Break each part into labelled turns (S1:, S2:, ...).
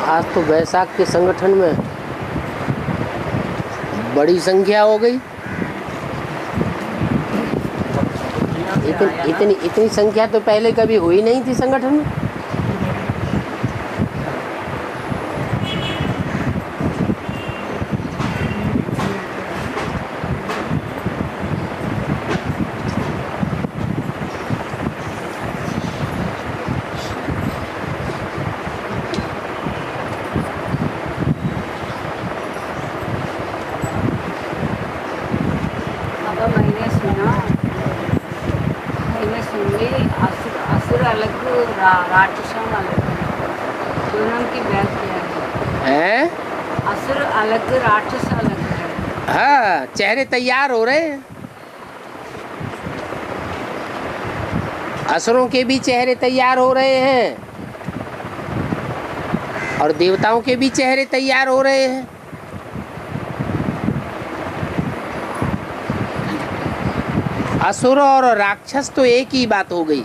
S1: आज तो बैसाख के संगठन में बड़ी संख्या हो गई। इतनी संख्या तो पहले कभी हुई नहीं थी संगठन में।
S2: राक्षसों अलग दोनों की बात
S1: है।
S2: असुर अलग राक्षस अलग है।
S1: हाँ, चेहरे तैयार हो रहे हैं। असुरों के भी चेहरे तैयार हो रहे हैं और देवताओं के भी चेहरे तैयार हो रहे हैं। असुर और राक्षस तो एक ही बात हो गई।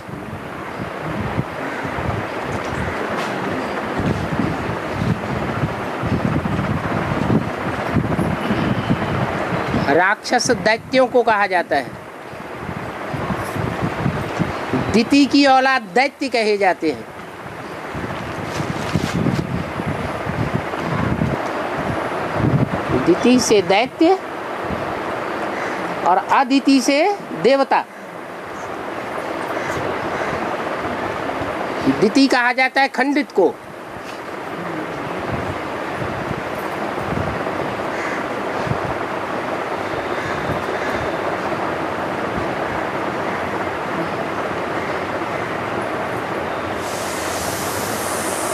S1: राक्षस दैत्यों को कहा जाता है। दिति की औलाद दैत्य कहे जाते हैं। दिति से दैत्य और अदिति से देवता। दिति कहा जाता है खंडित को,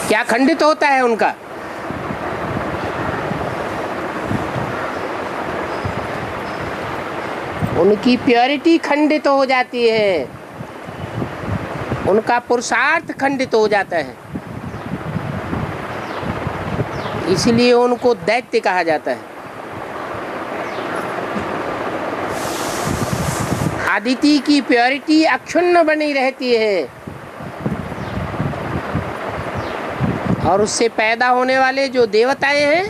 S1: क्या खंडित होता है उनका? उनकी प्योरिटी खंडित हो जाती है, उनका पुरुषार्थ खंडित हो जाता है, इसलिए उनको दैत्य कहा जाता है। आदिति की प्योरिटी अक्षुण्ण बनी रहती है और उससे पैदा होने वाले जो देवताएं हैं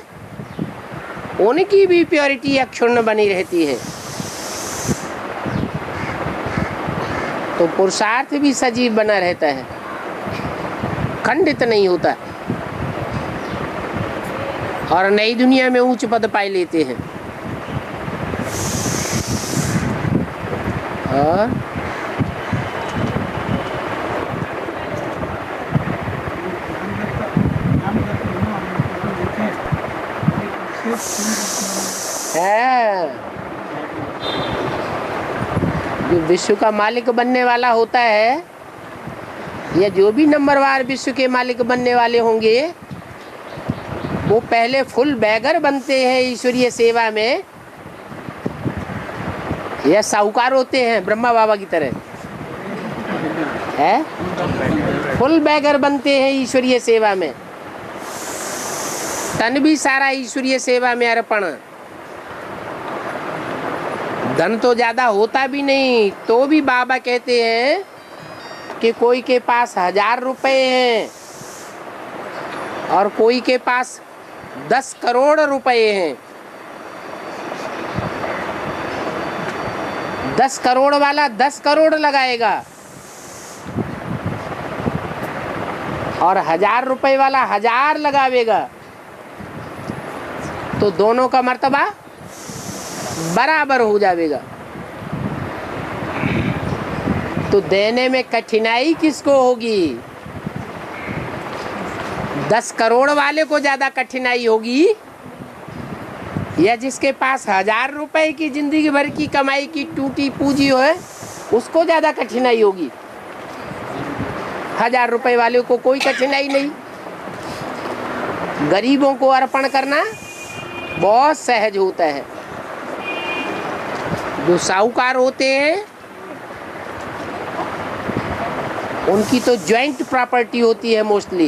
S1: उनकी भी प्योरिटी अक्षुण्ण बनी रहती है। तो पुरुषार्थ भी सजीव बना रहता है, खंडित नहीं होता और नई दुनिया में उच्च पद पाए लेते हैं। और जो विश्व का मालिक बनने वाला होता है या जो भी नंबरवार विश्व के मालिक बनने वाले होंगे वो पहले फुल बैगर बनते हैं ईश्वरीय सेवा में, या साहूकार होते हैं ब्रह्मा बाबा की तरह है। फुल बैगर बनते हैं ईश्वरीय सेवा में, तन भी सारा ईश्वरीय सेवा में अर्पण। धन तो ज्यादा होता भी नहीं तो भी बाबा कहते हैं कि कोई के पास 1000 रुपए हैं और कोई के पास 10 करोड़ रुपए हैं। 10 करोड़ वाला 10 करोड़ लगाएगा और 1000 रुपए वाला 1000 लगावेगा, तो दोनों का मर्तबा बराबर हो जाएगा। तो देने में कठिनाई किसको होगी? 10 करोड़ वाले को ज्यादा कठिनाई होगी या जिसके पास 1000 रुपए की जिंदगी भर की कमाई की टूटी पूंजी है उसको ज्यादा कठिनाई होगी? 1000 रुपए वाले को कोई कठिनाई नहीं। गरीबों को अर्पण करना बहुत सहज होता है। जो साहूकार होते हैं उनकी तो ज्वाइंट प्रॉपर्टी होती है मोस्टली।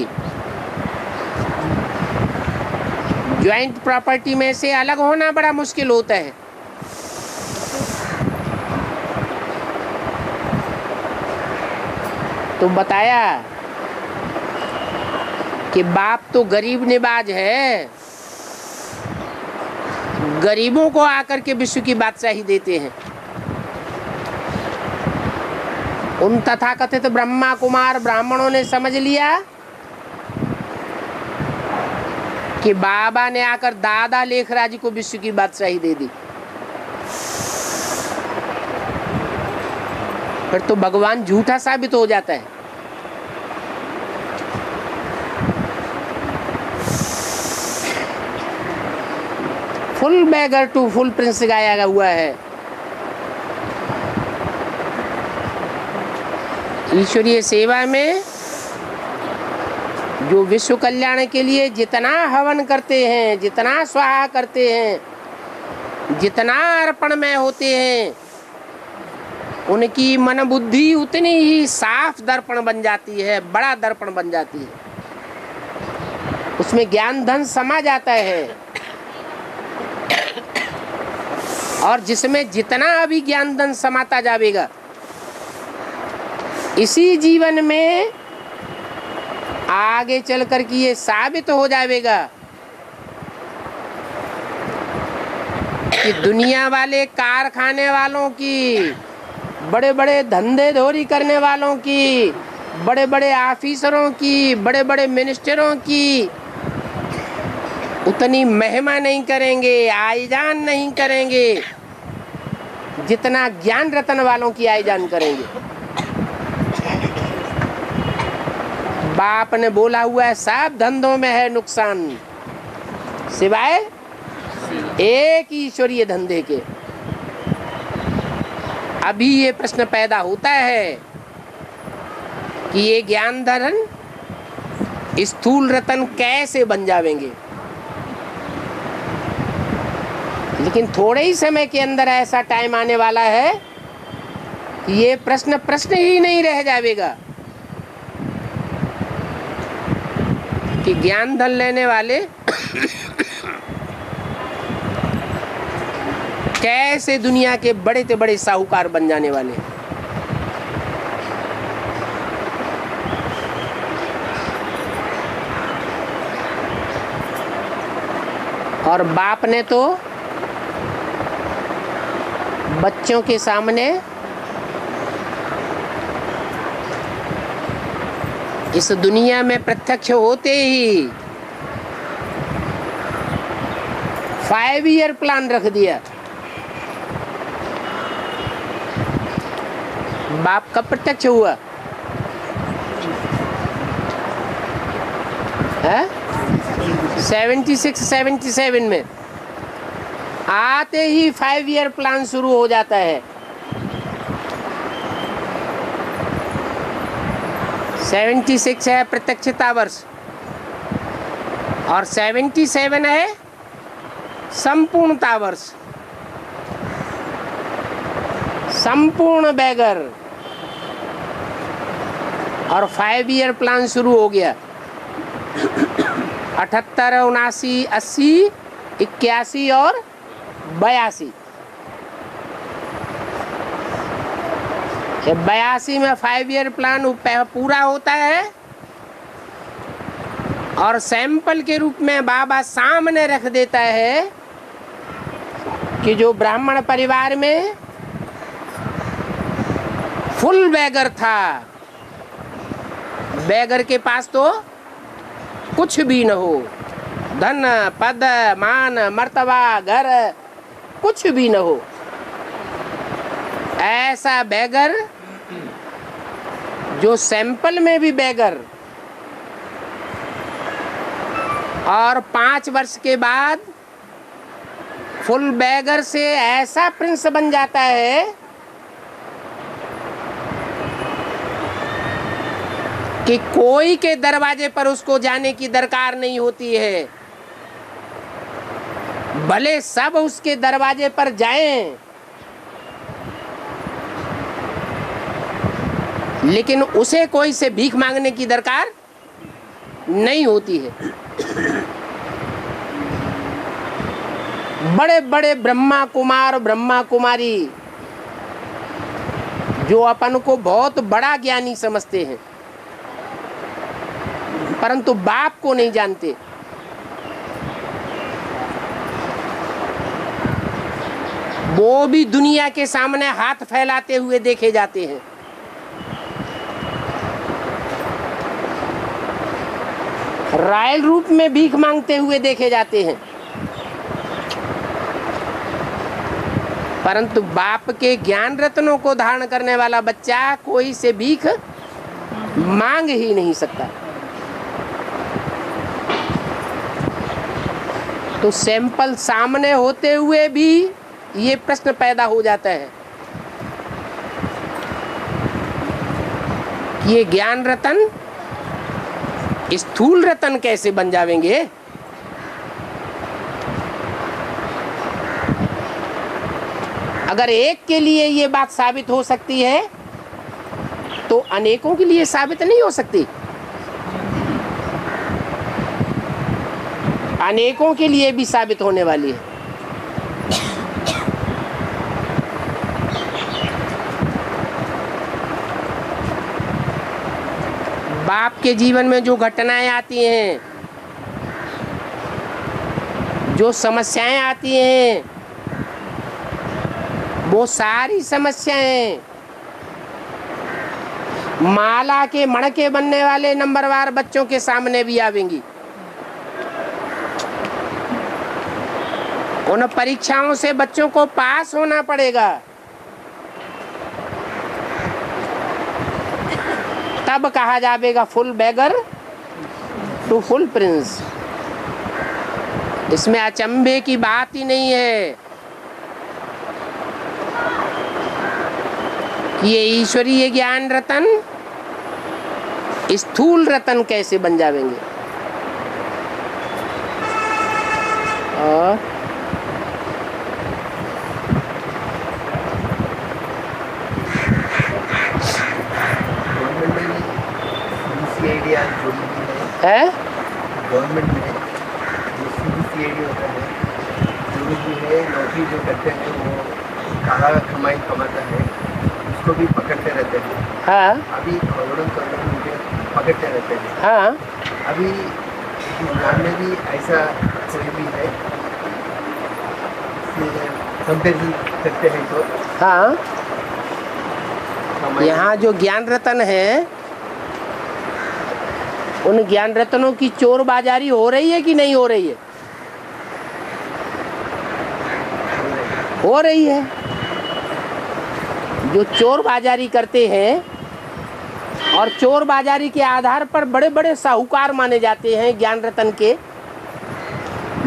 S1: ज्वाइंट प्रॉपर्टी में से अलग होना बड़ा मुश्किल होता है। तो बताया कि बाप तो गरीब निवाज है, गरीबों को आकर के विश्व की बादशाही देते हैं। उन तथाकथित ब्रह्मा कुमार ब्राह्मणों ने समझ लिया कि बाबा ने आकर दादा लेखराज को विश्व की बादशाही दे दी। फिर तो भगवान झूठा साबित हो जाता है। Full beggar to full prince गाया हुआ है। ईश्वरीय सेवा में जो विश्व कल्याण के लिए जितना हवन करते हैं, जितना स्वाहा करते हैं, जितना अर्पण में होते हैं, उनकी मन बुद्धि उतनी ही साफ दर्पण बन जाती है, बड़ा दर्पण बन जाती है। उसमें ज्ञान धन समा जाता है। और जिसमें जितना अभी ज्ञान धन समाता जाएगा, इसी जीवन में आगे चल कर के ये साबित हो जाएगा कि दुनिया वाले कारखाने वालों की, बड़े बड़े धंधे धोरी करने वालों की, बड़े बड़े ऑफिसरों की, बड़े बड़े मिनिस्टरों की उतनी महिमा नहीं करेंगे, आईजान नहीं करेंगे जितना ज्ञान रतन वालों की आईजान करेंगे। बाप ने बोला हुआ है सब धंधों में है नुकसान सिवाय एक ईश्वरीय धंधे के। अभी ये प्रश्न पैदा होता है कि ये ज्ञान धन स्थूल रतन कैसे बन जाएंगे। लेकिन थोड़े ही समय के अंदर ऐसा टाइम आने वाला है कि ये प्रश्न ही नहीं रह जाएगा कि ज्ञान धन लेने वाले कैसे दुनिया के बड़े से बड़े साहूकार बन जाने वाले। और बाप ने तो बच्चों के सामने इस दुनिया में प्रत्यक्ष होते ही 5 ईयर प्लान रख दिया। बाप कब प्रत्यक्ष हुआ है? 76-77 में आते ही 5 ईयर प्लान शुरू हो जाता है। 76 है प्रत्यक्षता वर्ष और 77 है संपूर्णता वर्ष, संपूर्ण बैगर। और 5 ईयर प्लान शुरू हो गया। 78, 79, 80, 81 और 82। 82 में 5 ईयर प्लान पूरा होता है और सैंपल के रूप में बाबा सामने रख देता है कि जो ब्राह्मण परिवार में फुल बैगर था, बैगर के पास तो कुछ भी न हो, धन पद मान मर्तबा घर कुछ भी न हो, ऐसा बैगर जो सैंपल में भी बैगर, और 5 वर्ष के बाद फुल बैगर से ऐसा प्रिंस बन जाता है कि कोई के दरवाजे पर उसको जाने की दरकार नहीं होती है। भले सब उसके दरवाजे पर जाएं, लेकिन उसे कोई से भीख मांगने की दरकार नहीं होती है। बड़े बड़े ब्रह्मा कुमार ब्रह्मा कुमारी जो अपन को बहुत बड़ा ज्ञानी समझते हैं, परंतु बाप को नहीं जानते। वो भी दुनिया के सामने हाथ फैलाते हुए देखे जाते हैं। रॉयल रूप में भीख मांगते हुए देखे जाते हैं, परंतु बाप के ज्ञान रत्नों को धारण करने वाला बच्चा कोई से भीख मांग ही नहीं सकता। तो सैंपल सामने होते हुए भी ये प्रश्न पैदा हो जाता है कि ये ज्ञान रतन स्थूल रतन कैसे बन जावेंगे। अगर एक के लिए ये बात साबित हो सकती है तो अनेकों के लिए साबित नहीं हो सकती। अनेकों के लिए भी साबित होने वाली है। बाप के जीवन में जो घटनाएं आती हैं, जो समस्याएं आती हैं, वो सारी समस्याएं माला के मणके बनने वाले नंबरवार बच्चों के सामने भी आवेंगी। उन परीक्षाओं से बच्चों को पास होना पड़ेगा, तब कहा जाएगा full beggar to full prince. इसमें अचंभे की बात ही नहीं है कि ये ईश्वरीय ज्ञान रतन स्थूल रतन कैसे बन जाएंगे। और है
S3: गवर्नमेंट में जो CBCID होता है, जो भी है नौकरी जो करते हैं वो काला कमाई कमाता है, उसको भी पकड़ते रहते हैं।
S1: हाँ
S3: अभी करोड़ों मुझे पकड़ते रहते हैं।
S1: हाँ
S3: अभी इस्लाम में भी ऐसा कोई भी है, कंपेरिजन करते हैं तो
S1: हाँ,
S3: कमाई
S1: यहाँ जो ज्ञान रतन है उन ज्ञान रत्नों की चोर बाजारी हो रही है कि नहीं हो रही है? हो रही है। जो चोर बाजारी करते हैं और चोर बाजारी के आधार पर बड़े बड़े साहूकार माने जाते हैं ज्ञान रतन के,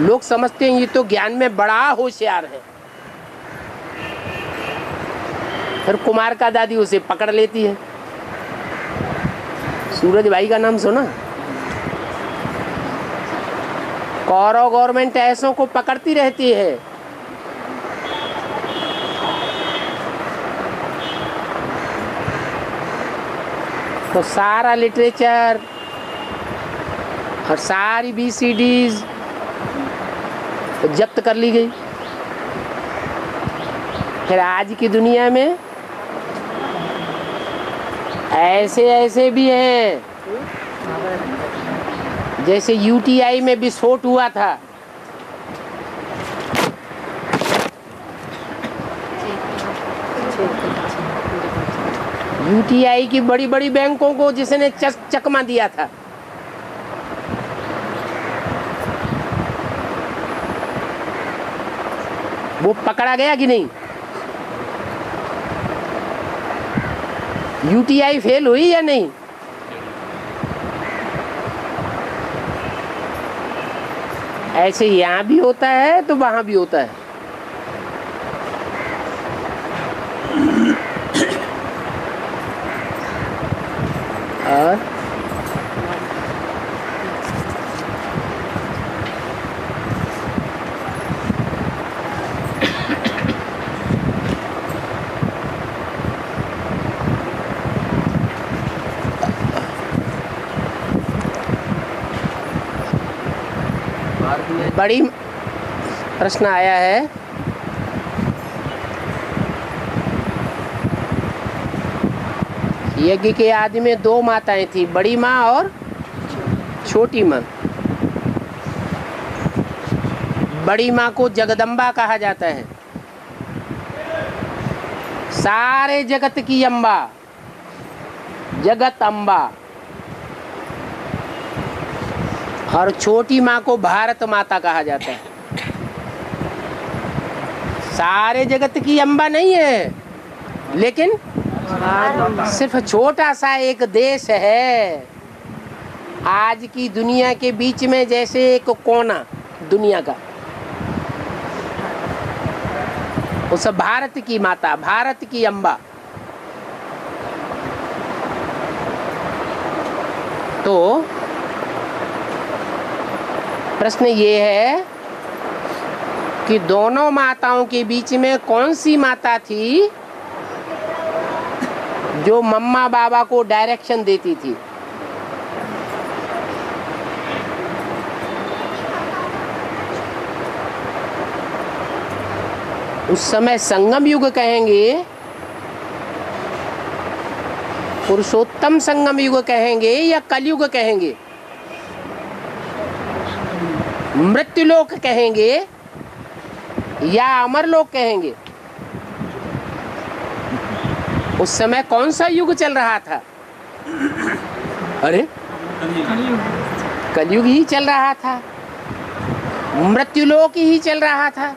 S1: लोग समझते हैं ये तो ज्ञान में बड़ा होशियार है। फिर कुमार का दादी उसे पकड़ लेती है। सूरज भाई का नाम सुना? कौरव गवर्नमेंट ऐसों को पकड़ती रहती है। तो सारा लिटरेचर और सारी BCDs तो जब्त कर ली गई। फिर आज की दुनिया में ऐसे भी हैं, जैसे UTI में विस्फोट हुआ था, UTI की बड़ी बड़ी बैंकों को जिसने चकमा दिया था, वो पकड़ा गया कि नहीं? UTI फेल हुई या नहीं? ऐसे यहाँ भी होता है तो वहाँ भी होता है। और बड़ी प्रश्न आया है, यज्ञ के आदि में 2 माताएं थी, बड़ी माँ और छोटी माँ। बड़ी माँ को जगदम्बा कहा जाता है, सारे जगत की अम्बा, जगत अम्बा। और छोटी माँ को भारत माता कहा जाता है। सारे जगत की अम्बा नहीं है, लेकिन सिर्फ छोटा सा एक देश है आज की दुनिया के बीच में, जैसे एक कोना दुनिया का, उस भारत की माता, भारत की अम्बा। तो प्रश्न ये है कि दोनों माताओं के बीच में कौन सी माता थी जो मम्मा बाबा को डायरेक्शन देती थी? उस समय संगम युग कहेंगे, पुरुषोत्तम संगम युग कहेंगे, या कलयुग कहेंगे, मृत्युलोक कहेंगे, या अमरलोक कहेंगे? उस समय कौन सा युग चल रहा था? अरे कलयुग ही चल रहा था, मृत्युलोक ही चल रहा था।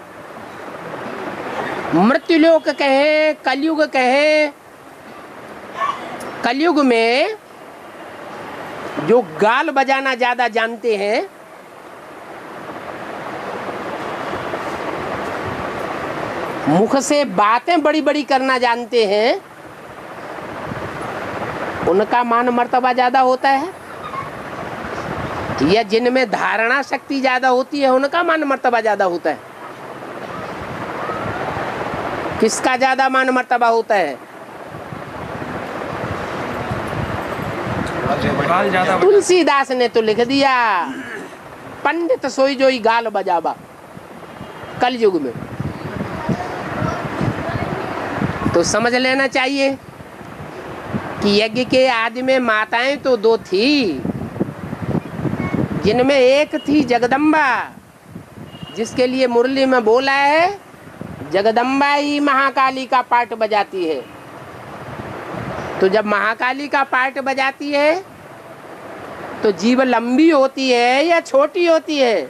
S1: मृत्युलोक कहें, कलयुग कहें, कलयुग में जो गाल बजाना ज्यादा जानते हैं, मुख से बातें बड़ी बड़ी करना जानते हैं, उनका मान मर्तबा ज्यादा होता है, या जिनमें धारणा शक्ति ज्यादा होती है उनका मान मर्तबा ज्यादा होता है? किसका ज्यादा मान मर्तबा होता है? तुलसीदास ने तो लिख दिया, पंडित सोई जोई गाल बजावा, कलयुग में। तो समझ लेना चाहिए कि यज्ञ के आदि में माताएं तो दो थी, जिनमें एक थी जगदम्बा, जिसके लिए मुरली में बोला है जगदम्बा ही महाकाली का पार्ट बजाती है। तो जब महाकाली का पार्ट बजाती है तो जीव लंबी होती है या छोटी होती है?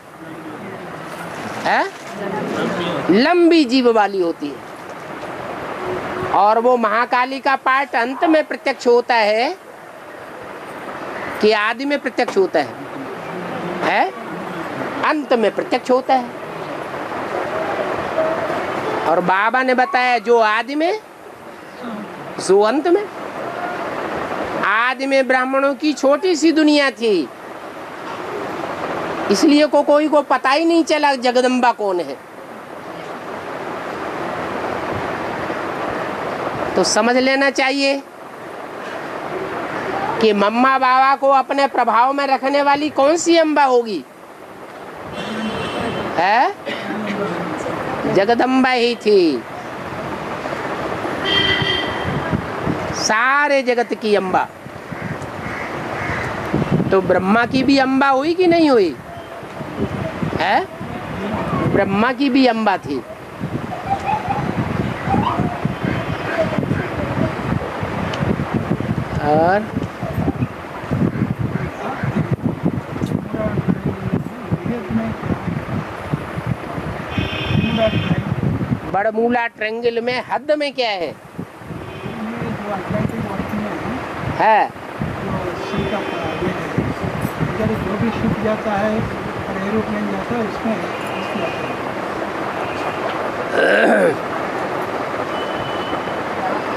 S1: लंबी जीव वाली होती है। और वो महाकाली का पार्ट अंत में प्रत्यक्ष होता है कि आदि में प्रत्यक्ष होता है? अंत में प्रत्यक्ष होता है। और बाबा ने बताया जो आदि में सो अंत में। आदि में ब्राह्मणों की छोटी सी दुनिया थी, इसलिए कोई को पता ही नहीं चला जगदम्बा कौन है। तो समझ लेना चाहिए कि मम्मा बाबा को अपने प्रभाव में रखने वाली कौन सी अम्बा होगी? है जगदम्बा ही थी, सारे जगत की अम्बा। तो ब्रह्मा की भी अम्बा हुई कि नहीं हुई? है ब्रह्मा की भी अम्बा थी। और बड़मूला ट्रायंगल में हद में क्या है? है
S4: जो भी शिप जाता है और एरोप्लेन जाता है उसमें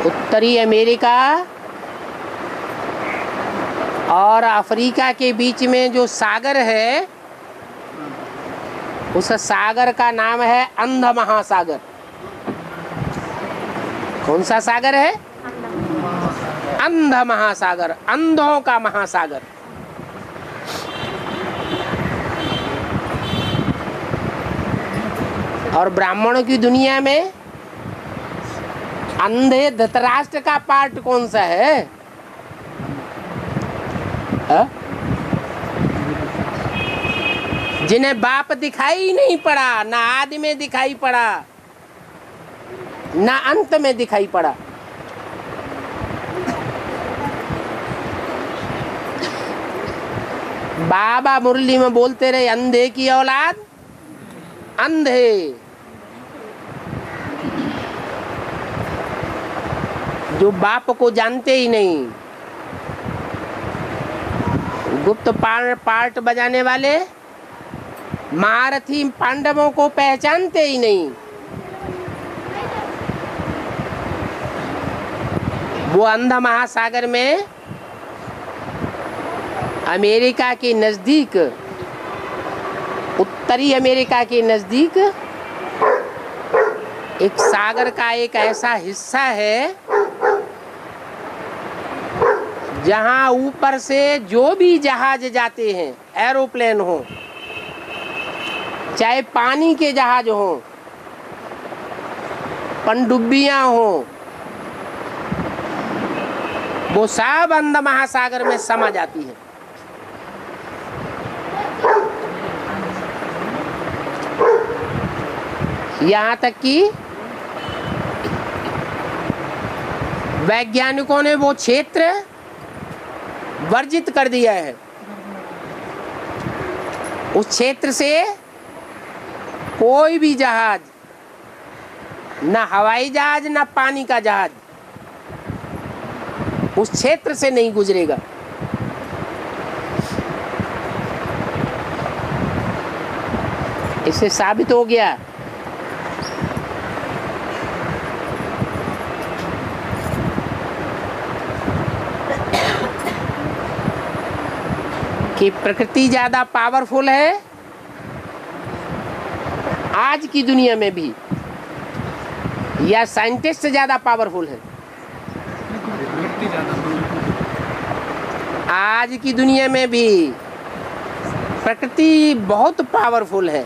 S1: उत्तरी अमेरिका और अफ्रीका के बीच में जो सागर है, उस सागर का नाम है अंध महासागर। कौन सा सागर है? अंध महासागर, अंधों का महासागर। और ब्राह्मणों की दुनिया में अंधे धृतराष्ट्र का पार्ट कौन सा है? जिन्हें बाप दिखाई नहीं पड़ा, ना आदि में दिखाई पड़ा, ना अंत में दिखाई पड़ा। बाबा मुरली में बोलते रहे, अंधे की औलाद अंधे। जो बाप को जानते ही नहीं, गुप्त पार्ट बजाने वाले महारथी पांडवों को पहचानते ही नहीं। वो अंधा महासागर में अमेरिका के नजदीक, उत्तरी अमेरिका के नजदीक एक सागर का एक ऐसा हिस्सा है जहां ऊपर से जो भी जहाज जाते हैं, एरोप्लेन हो चाहे पानी के जहाज हो, पनडुब्बियां हो, वो सब अंध महासागर में समा जाती है। यहाँ तक कि वैज्ञानिकों ने वो क्षेत्र वर्जित कर दिया है। उस क्षेत्र से कोई भी जहाज, ना हवाई जहाज ना पानी का जहाज, उस क्षेत्र से नहीं गुजरेगा। इससे साबित हो गया कि प्रकृति ज्यादा पावरफुल है आज की दुनिया में भी, या साइंटिस्ट ज्यादा पावरफुल है? आज की दुनिया में भी प्रकृति बहुत पावरफुल है।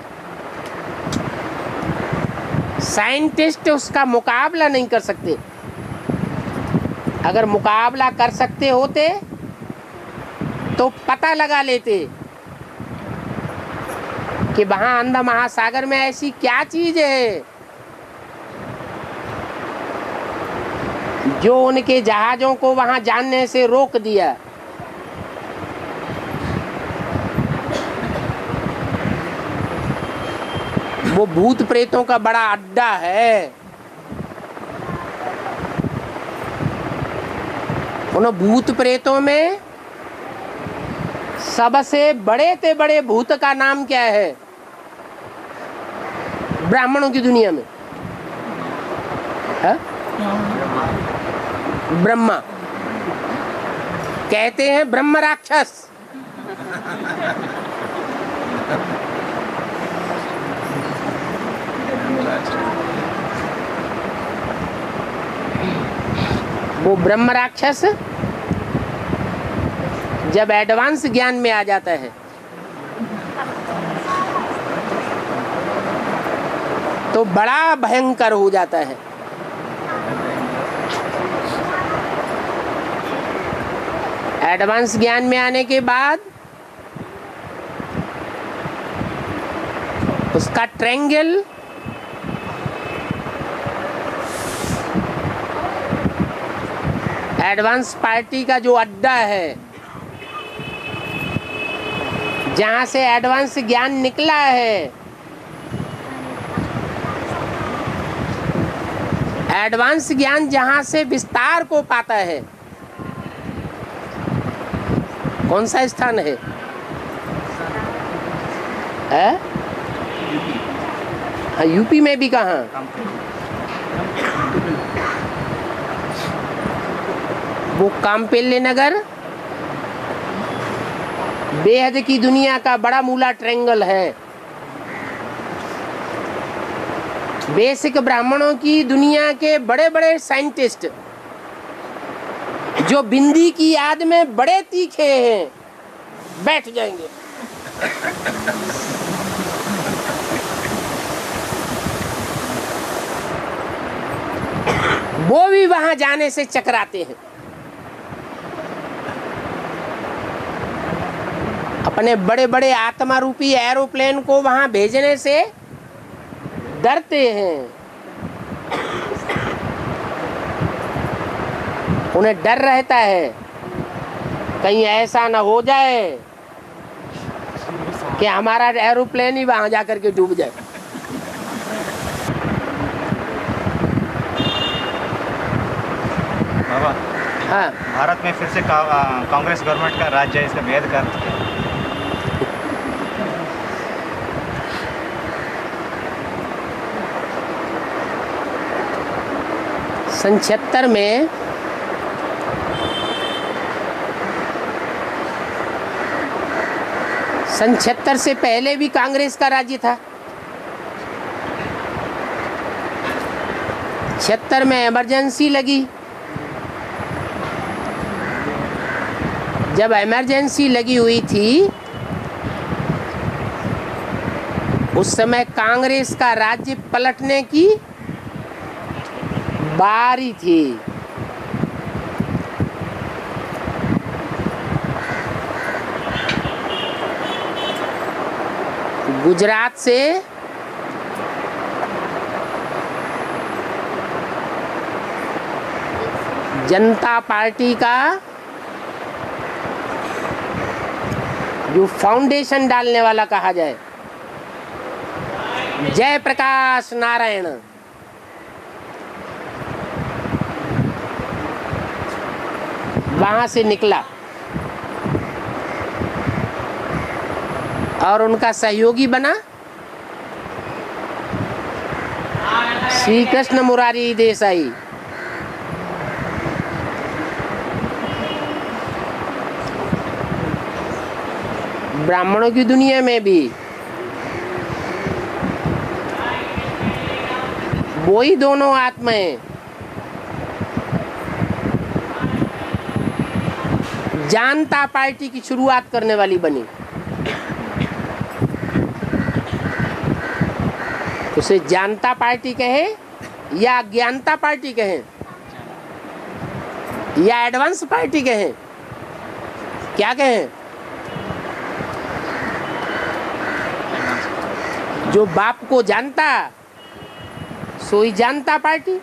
S1: साइंटिस्ट उसका मुकाबला नहीं कर सकते। अगर मुकाबला कर सकते होते तो पता लगा लेते कि वहां अंधा महासागर में ऐसी क्या चीज है जो उनके जहाजों को वहां जाने से रोक दिया। वो भूत प्रेतों का बड़ा अड्डा है। उन भूत प्रेतों में सबसे बड़े से बड़े भूत का नाम क्या है ब्राह्मणों की दुनिया में? है? ब्रह्मा। कहते हैं ब्रह्म राक्षस। वो ब्रह्म राक्षस जब एडवांस ज्ञान में आ जाता है तो बड़ा भयंकर हो जाता है। एडवांस ज्ञान में आने के बाद उसका ट्रायंगल एडवांस पार्टी का जो अड्डा है, जहां से एडवांस ज्ञान निकला है, एडवांस ज्ञान जहां से विस्तार को पाता है, कौन सा स्थान है? हाँ, यूपी में भी कहाँ? वो कामपेल्ले नगर बेहद की दुनिया का बड़ा मूला ट्रायंगल है। बेसिक ब्राह्मणों की दुनिया के बड़े बड़े साइंटिस्ट जो बिंदी की याद में बड़े तीखे हैं, बैठ जाएंगे। वो भी वहां जाने से चकराते हैं। अपने बड़े बड़े आत्मा रूपी एरोप्लेन को वहां भेजने से डरते हैं। उन्हें डर रहता है कहीं ऐसा ना हो जाए कि हमारा एरोप्लेन ही वहां जाकर के डूब जाए।
S5: बाबा,
S1: हाँ,
S5: भारत में फिर से कांग्रेस गवर्नमेंट का राज्य है, इसका भेद कर
S1: सन 76 में सन 76 से पहले भी कांग्रेस का राज्य था। 76 में इमरजेंसी लगी। जब इमरजेंसी लगी हुई थी उस समय कांग्रेस का राज्य पलटने की बारी थी। गुजरात से जनता पार्टी का जो फाउंडेशन डालने वाला कहा जाए, जयप्रकाश नारायण, वहां से निकला और उनका सहयोगी बना श्री कृष्ण मुरारी देसाई। ब्राह्मणों की दुनिया में भी वही दोनों आत्माएं जनता पार्टी की शुरुआत करने वाली बनी। उसे जनता पार्टी कहे या अज्ञानता पार्टी कहें या एडवांस पार्टी कहें, क्या कहें? जो बाप को जानता सोई जनता पार्टी।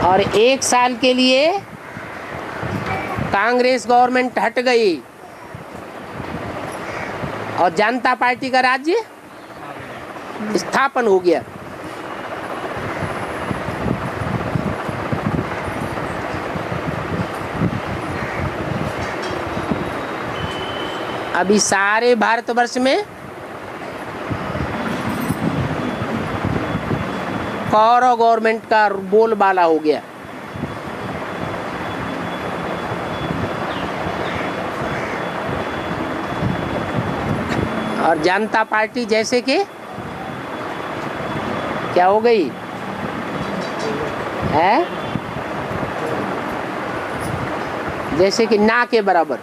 S1: और एक साल के लिए कांग्रेस गवर्नमेंट हट गई और जनता पार्टी का राज्य स्थापन हो गया। अभी सारे भारतवर्ष में कौरव गवर्नमेंट का बोलबाला हो गया। और जनता पार्टी जैसे कि क्या हो गई है, जैसे कि ना के बराबर।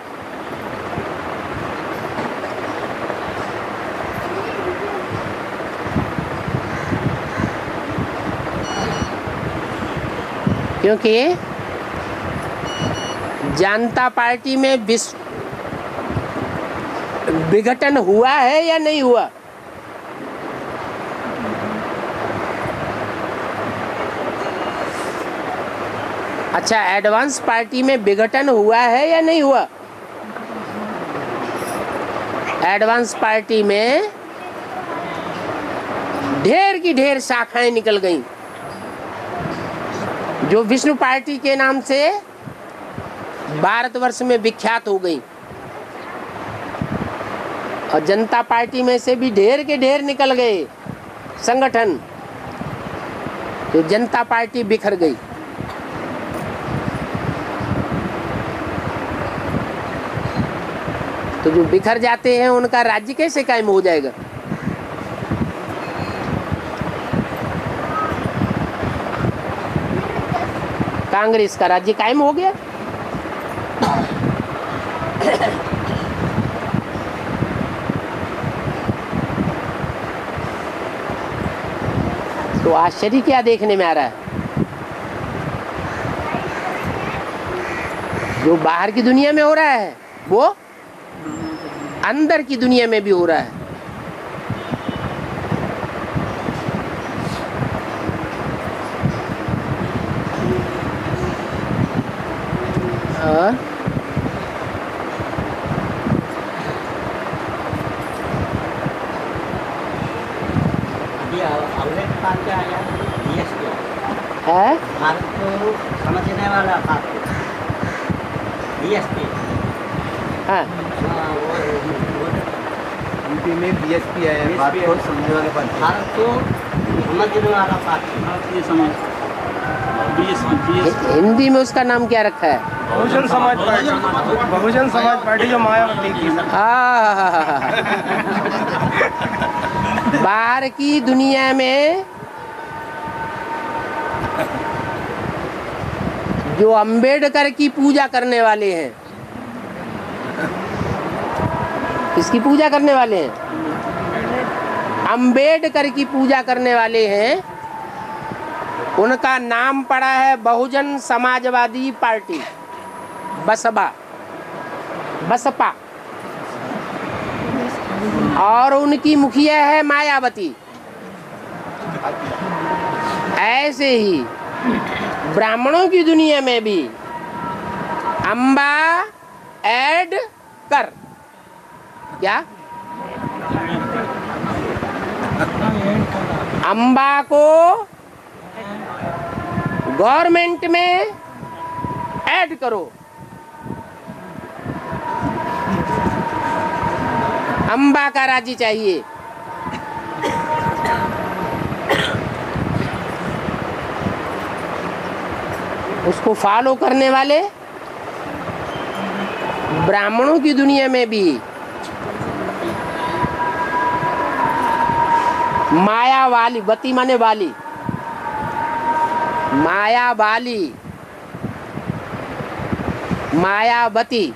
S1: क्योंकि जनता पार्टी में विघटन हुआ है या नहीं हुआ? अच्छा, एडवांस पार्टी में विघटन हुआ है या नहीं हुआ? एडवांस पार्टी में ढेर की ढेर शाखाएं निकल गईं, जो विष्णु पार्टी के नाम से भारतवर्ष में विख्यात हो गई। और जनता पार्टी में से भी ढेर के ढेर निकल गए संगठन, तो जनता पार्टी बिखर गई। तो जो बिखर जाते हैं उनका राज्य कैसे कायम हो जाएगा? कांग्रेस का राज्य कायम हो गया। तो आश्चर्य क्या देखने में आ रहा है? जो बाहर की दुनिया में हो रहा है वो अंदर की दुनिया में भी हो रहा है। और
S6: पार्टी आया बीएसपी
S1: है
S6: भारत को समझने वाला पार्टी बीएसपी।
S1: हाँ,
S3: यूपी में बीएसपी आया है, बात को समझने वाले पार्टी।
S6: भारत को समझने वाला पार्टी भारतीय समाज बीएसपी।
S1: हिंदी में उसका नाम क्या रखा है?
S4: बहुजन समाज पार्टी। बहुजन समाज पार्टी जो मायावती की।
S1: बाहर की दुनिया में जो अंबेडकर की पूजा करने वाले हैं, किसकी पूजा करने वाले हैं? अंबेडकर की पूजा करने वाले हैं। उनका नाम पड़ा है बहुजन समाजवादी पार्टी, बसपा। और उनकी मुखिया है मायावती। ऐसे ही ब्राह्मणों की दुनिया में भी अम्बा ऐड कर, क्या अम्बा को गवर्नमेंट में ऐड करो। अम्बा का राज्य चाहिए। उसको फॉलो करने वाले ब्राह्मणों की दुनिया में भी माया वाली, बती माने वाली, माया वाली, मायावती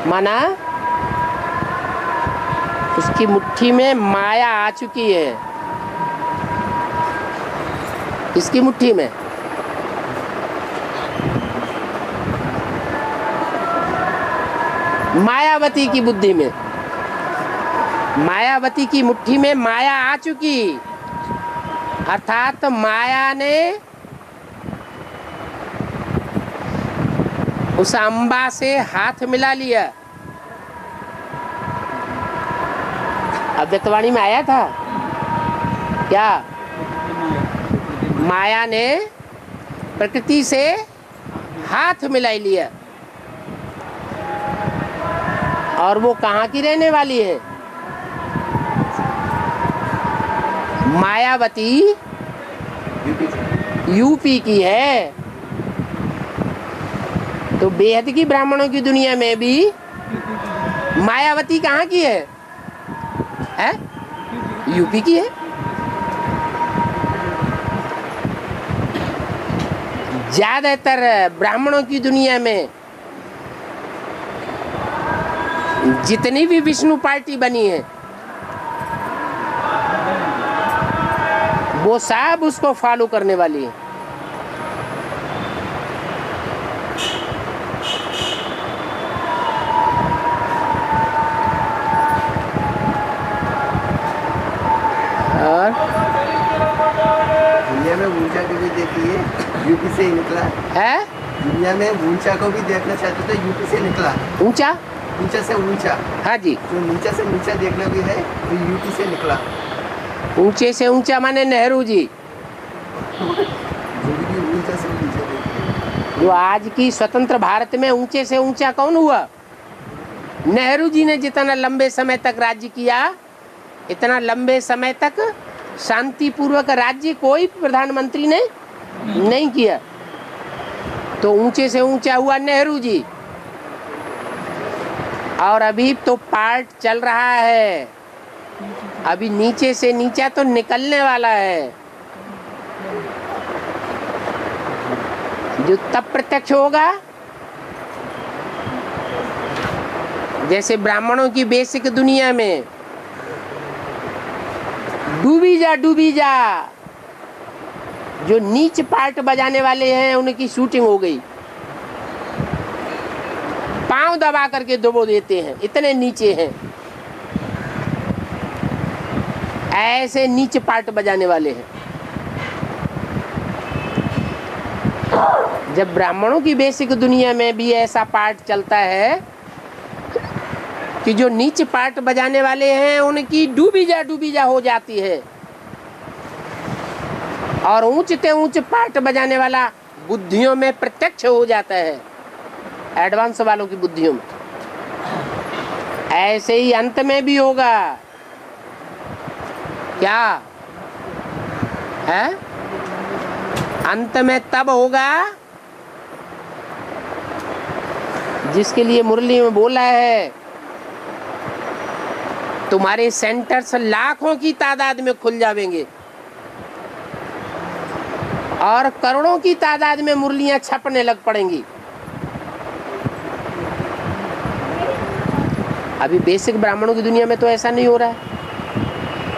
S1: माना उसकी मुट्ठी में माया आ चुकी है। इसकी मुट्ठी में मायावती की बुद्धि में, मायावती की मुट्ठी में माया आ चुकी, अर्थात माया ने उस अम्बा से हाथ मिला लिया। अव्यक्तवाणी में आया था क्या? माया ने प्रकृति से हाथ मिला लिया। और वो कहाँ की रहने वाली है? मायावती यूपी की है। तो बेहद की ब्राह्मणों की दुनिया में भी मायावती कहाँ की है? यूपी की है। ज्यादातर ब्राह्मणों की दुनिया में जितनी भी विष्णु पार्टी बनी है वो सब उसको फॉलो करने वाली है। और
S3: दुनिया में ऊंचा को भी देखिए, यूपी से ही निकला
S1: है।
S3: दुनिया में ऊंचा को भी देखना चाहते तो यूपी से निकला।
S1: ऊंचा,
S3: ऊंचा से ऊंचा,
S1: हाँ जी।
S3: जो नीचा से नीचा देखना भी है तो यूपी से निकला।
S1: ऊंचे से ऊंचा माने नेहरू जी,
S3: जो भी ऊंचा से नीचा देखिए।
S1: जो आज की स्वतंत्र भारत में ऊंचे से ऊंचा कौन हुआ? नेहरू जी ने जितना लंबे समय तक राज्य किया, इतना लंबे समय तक शांतिपूर्वक राज्य कोई प्रधानमंत्री ने नहीं किया। तो ऊंचे से ऊंचा हुआ नेहरू जी। और अभी तो पार्ट चल रहा है, अभी नीचे से नीचा तो निकलने वाला है। जो तब प्रत्यक्ष होगा, जैसे ब्राह्मणों की बेसिक दुनिया में डूबी जा। जो नीच पार्ट बजाने वाले हैं उनकी शूटिंग हो गई, पांव दबा करके दबो देते हैं, इतने नीचे हैं। ऐसे नीच पार्ट बजाने वाले हैं। जब ब्राह्मणों की बेसिक दुनिया में भी ऐसा पार्ट चलता है कि जो नीच पार्ट बजाने वाले हैं उनकी डूबी जा हो जाती है, और ऊंच पार्ट बजाने वाला बुद्धियों में प्रत्यक्ष हो जाता है, एडवांस वालों की बुद्धियों में। ऐसे ही अंत में भी होगा। क्या है? अंत में तब होगा जिसके लिए मुरली में बोला है, तुम्हारे सेंटर्स लाखों की तादाद में खुल जाएंगे और करोड़ों की तादाद में मुरलियां छपने लग पड़ेंगी। अभी बेसिक ब्राह्मणों की दुनिया में तो ऐसा नहीं हो रहा है।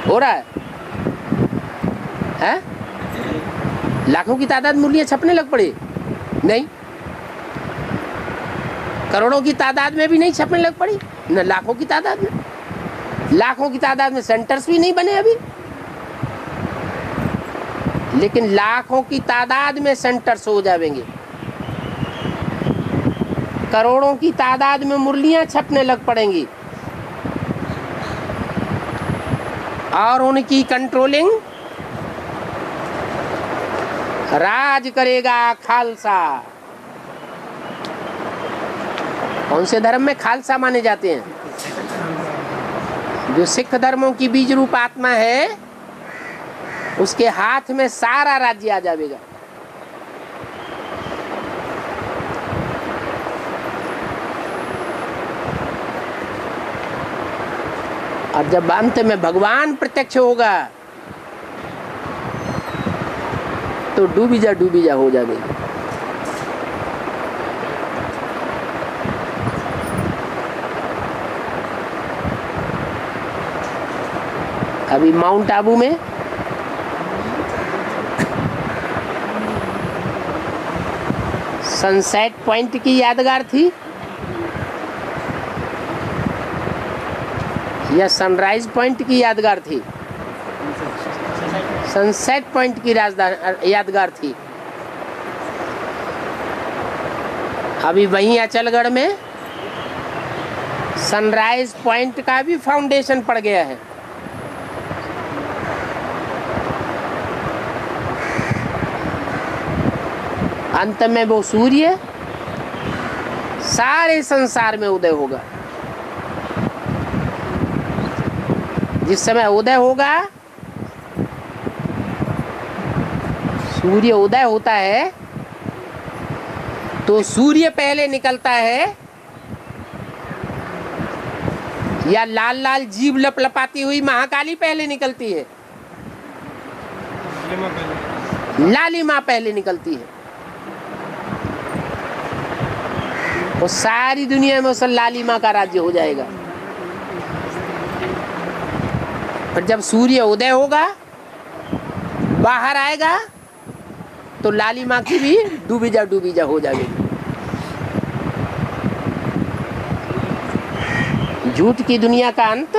S1: हो रहा है? लाखों की तादाद मुरलियां छपने लग पड़े? नहीं। करोड़ों की तादाद में भी नहीं छपने लग पड़ी, न लाखों की तादाद में। लाखों की तादाद में सेंटर्स भी नहीं बने अभी, लेकिन लाखों की तादाद में सेंटर्स हो जाएंगे। करोड़ों की तादाद में मुरलियां छपने लग पड़ेंगी और उनकी कंट्रोलिंग राज करेगा खालसा। कौन से धर्म में खालसा माने जाते हैं? जो सिख धर्मों की बीज रूप आत्मा है, उसके हाथ में सारा राज्य आ जाएगा। और जब अंत में भगवान प्रत्यक्ष होगा तो डूबी जा हो जाएगी। अभी माउंट आबू में सनसेट पॉइंट की यादगार थी या सनराइज पॉइंट की यादगार थी? सनसेट पॉइंट की यादगार थी। अभी वहीं अचलगढ़ में सनराइज पॉइंट का भी फाउंडेशन पड़ गया है। अंत में वो सूर्य सारे संसार में उदय होगा। जिस समय उदय होगा, सूर्य उदय होता है तो सूर्य पहले निकलता है या लाल लाल जीभ लपलपाती हुई महाकाली पहले निकलती है? लालिमा पहले निकलती है। वो सारी दुनिया में उस लालिमा का राज्य हो जाएगा। पर जब सूर्य उदय होगा, बाहर आएगा, तो लालिमा की भी डूबी जा हो जाएगी। झूठ की दुनिया का अंत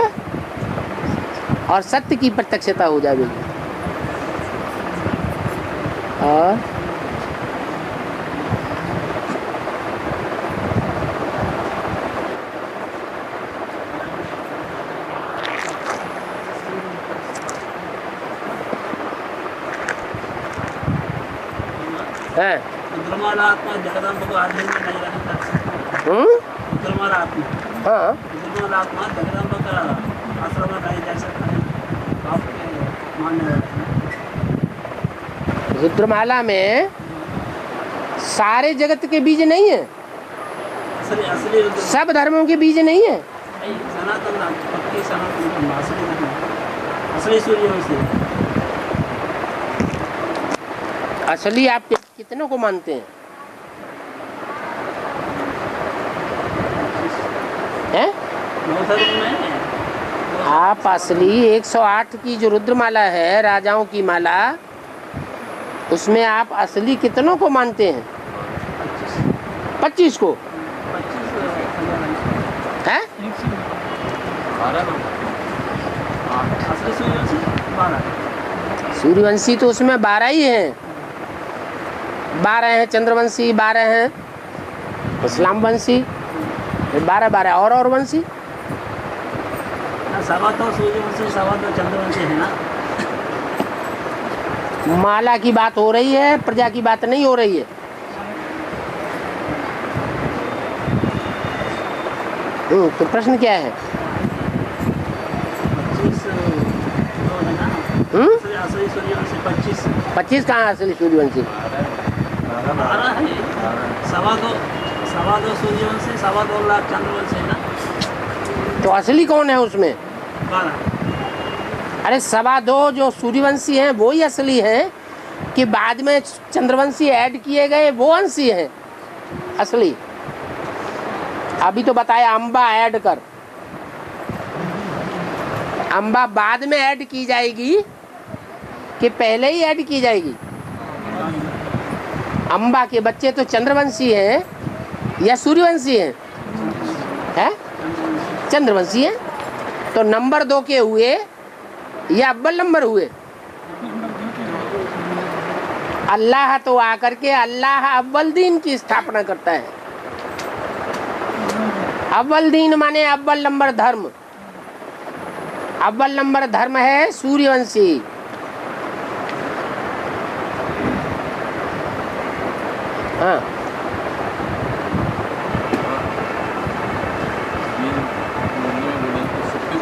S1: और सत्य की प्रत्यक्षता हो जाएगी। और
S6: रुद्रमाला आत्मा जगदम्ब को आधीन में नहीं रहता। रुद्रमाला आत्मा,
S1: हाँ,
S6: रुद्रमाला आत्मा जगदम्ब का आश्रम में नहीं जा सकता है। आप मान्य हैं?
S1: रुद्रमाला में सारे जगत के बीज नहीं है,
S6: असली रुद्र,
S1: सब धर्मों के बीज नहीं है।
S6: सनातन पक्की सनातन असली धर्म, असली सूर्य वंशी।
S1: असली आप कितनों को मानते हैं?
S6: नौ धर्म में
S1: आप असली 108 की जो रुद्रमाला है, राजाओं की माला, उसमें आप असली कितनों को मानते हैं? 25 को
S6: 25
S1: है?
S6: असली सूर्यवंशी 12
S1: सूर्यवंशी तो उसमें 12 ही हैं। 12 हैं चंद्रवंशी, 12 हैं इस्लामवंशी, 12 और वंशी।
S6: सवा तो सूर्यवंशी, सवा तो चंद्रवंशी है ना।
S1: माला की बात हो रही है, प्रजा की बात नहीं हो रही है। तो प्रश्न क्या है?
S6: 25 तो है ना। असली सूर्यवंशी 25
S1: 25 कहाँ असली सूर्यवंशी?
S6: 12 है। सवा दो सूर्यवंशी, सवा 2 लाख चंद्रवंशी है ना।
S1: तो असली कौन है उसमें?
S6: 12
S1: अरे 2.25 जो सूर्यवंशी हैं वो ही असली हैं कि बाद में चंद्रवंशी ऐड किए गए वो अंशी हैं असली? अभी तो बताया अम्बा ऐड कर, अम्बा बाद में ऐड की जाएगी कि पहले ही ऐड की जाएगी? अम्बा के बच्चे तो चंद्रवंशी हैं या सूर्यवंशी हैं? है चंद्रवंशी हैं। तो नंबर 2 के हुए या अव्वल नंबर हुए? अल्लाह तो आकर के अल्लाह अव्वल दीन की स्थापना करता है। अव्वल दीन माने अव्वल नंबर धर्म। अव्वल नंबर धर्म है सूर्यवंशी। हाँ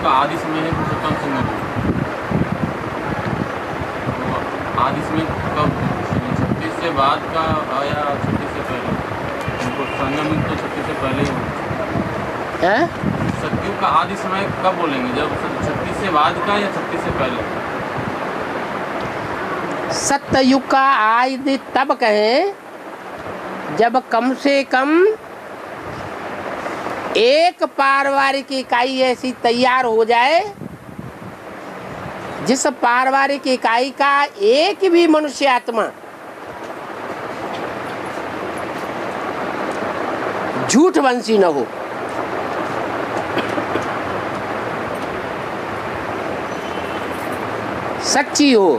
S7: का आदि समय है पुरुषोत्तम संगम। आदि समय कब? 36 से बाद का या 36 से पहले? उनको संगम तो 36 से पहले ही
S1: है?
S7: सतयुग का आदि समय कब बोलेंगे? जब 36 से बाद का या 36 से पहले?
S1: सत्ययुग का आदि तब कहें जब कम से कम एक पारिवारिक इकाई ऐसी तैयार हो जाए जिस पारिवारिक इकाई का एक भी मनुष्य आत्मा झूठ वंशी न हो। सच्ची हो,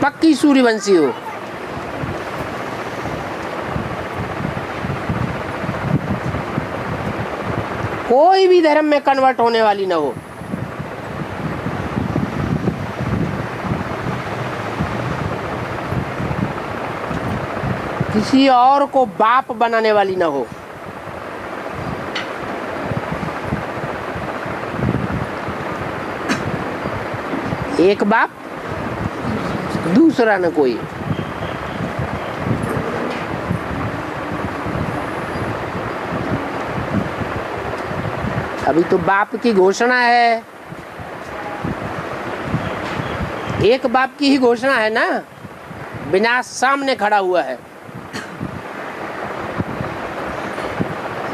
S1: पक्की सूर्यवंशी हो। कोई भी धर्म में कन्वर्ट होने वाली ना हो। किसी और को बाप बनाने वाली ना हो। एक बाप दूसरा न कोई। अभी तो बाप की घोषणा है, एक बाप की ही घोषणा है ना। विनाश सामने खड़ा हुआ है,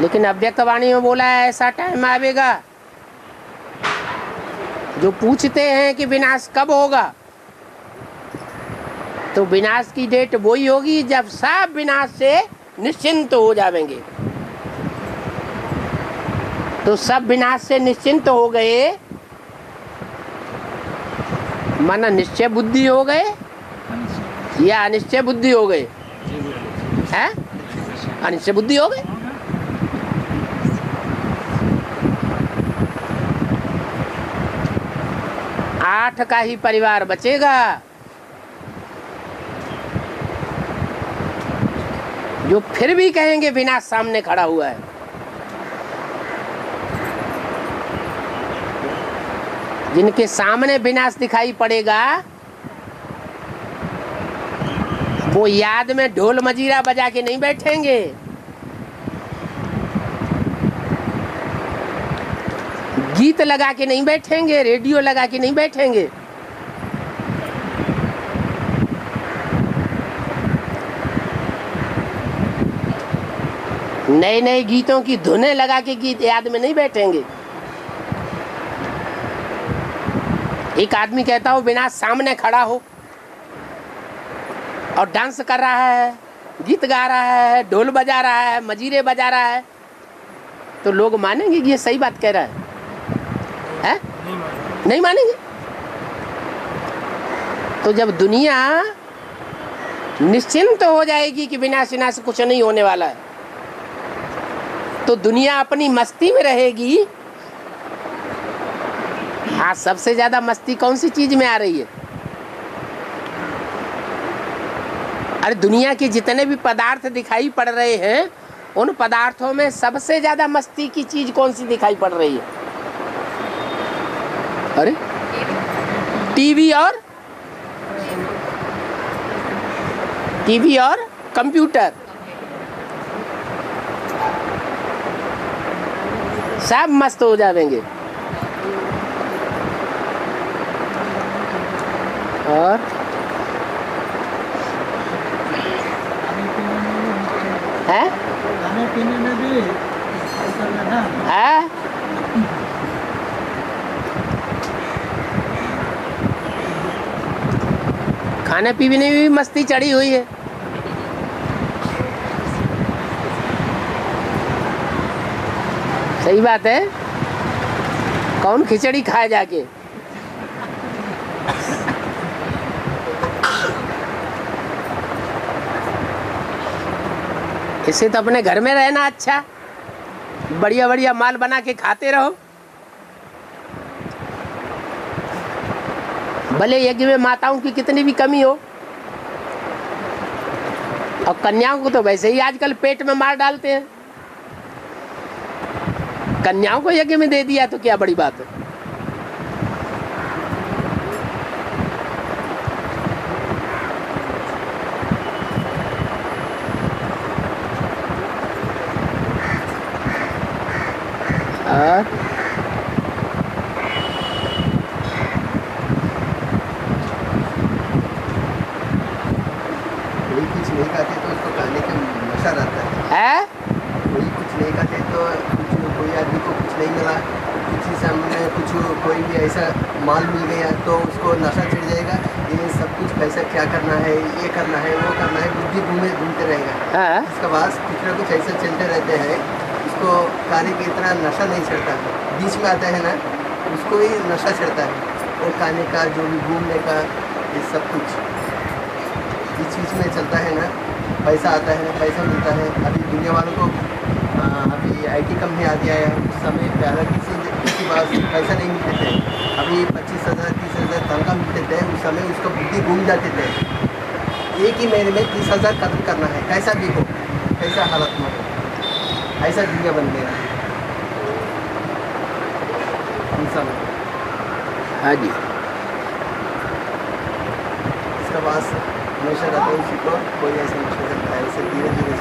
S1: लेकिन अव्यक्तवाणी में बोला है ऐसा टाइम आवेगा। जो पूछते हैं कि विनाश कब होगा, तो विनाश की डेट वही होगी जब सब विनाश से निश्चिंत हो जाएंगे। तो सब विनाश से निश्चिंत हो गए, माना निश्चय बुद्धि हो गए या अनिश्चय बुद्धि हो गए? हैं? अनिश्चय बुद्धि हो गए। आठ का ही परिवार बचेगा जो फिर भी कहेंगे विनाश सामने खड़ा हुआ है। जिनके सामने विनाश दिखाई पड़ेगा वो याद में ढोल मजीरा बजा के नहीं बैठेंगे, गीत लगा के नहीं बैठेंगे, रेडियो लगा के नहीं बैठेंगे। नए नए गीतों की धुनें लगा के गीत याद में नहीं बैठेंगे। एक आदमी कहता हो बिना सामने खड़ा हो और डांस कर रहा है, गीत गा रहा है, ढोल बजा रहा है, मजीरे बजा रहा है, तो लोग मानेंगे कि ये सही बात कह रहा है? नहीं मानेंगे। तो जब दुनिया निश्चिंत हो जाएगी कि बिना सिना से कुछ नहीं होने वाला है, तो दुनिया अपनी मस्ती में रहेगी। हाँ, सबसे ज्यादा मस्ती कौन सी चीज में आ रही है? अरे दुनिया के जितने भी पदार्थ दिखाई पड़ रहे हैं, उन पदार्थों में सबसे ज्यादा मस्ती की चीज कौन सी दिखाई पड़ रही है? अरे टीवी और कंप्यूटर, सब मस्त हो जाएंगे। और है
S4: खाने पीने में भी ऐसा है ना।
S1: है खाने पीने में भी मस्ती चढ़ी हुई है। सही बात है। कौन खिचड़ी खाए जाके? इससे तो अपने घर में रहना अच्छा, बढ़िया बढ़िया माल बना के खाते रहो। भले यज्ञ में माताओं की कितनी भी कमी हो, और कन्याओं को तो वैसे ही आजकल पेट में मार डालते हैं। कन्याओं को यज्ञ में दे दिया तो क्या बड़ी बात है?
S3: कोई कुछ नहीं खाते तो उसको खाने का नशा रहता है। कोई कुछ नहीं खाते तो कोई आदमी को कुछ नहीं मिला, कुछ सामने कुछ कोई भी ऐसा माल मिल गया तो उसको नशा चढ़ जाएगा। ये सब कुछ पैसा क्या करना है, ये करना है, वो करना है, बुद्धि घूमते रहेगा। उसके बाद कुछ ना कुछ ऐसा चलते रहते हैं, उसको खाने की इतना नशा नहीं चढ़ता। बीच में आता है ना, उसको ही नशा चढ़ता है। और खाने का जो भी घूमने का ये सब कुछ बीच में चलता है ना, पैसा आता है ना, पैसा मिलता है। अभी दुनिया वालों को अभी IT कंपनी आती है, उस समय पहले किसी बात पैसा नहीं मिलते थे। अभी 25,000 30,000 तनख्वाह मिलते थे। उस समय उसका बुद्धि घूम जाते थे। एक ही महीने में 30,000 खत्म करना है, कैसा भी हो, कैसा हालत में हो, ऐसा दुनिया बन गया इंसान।
S1: हाँ जी।
S3: इसका बाद हमेशा रहते हैं, उसी को कोई ऐसा नहीं करता है। ऐसे धीरे धीरे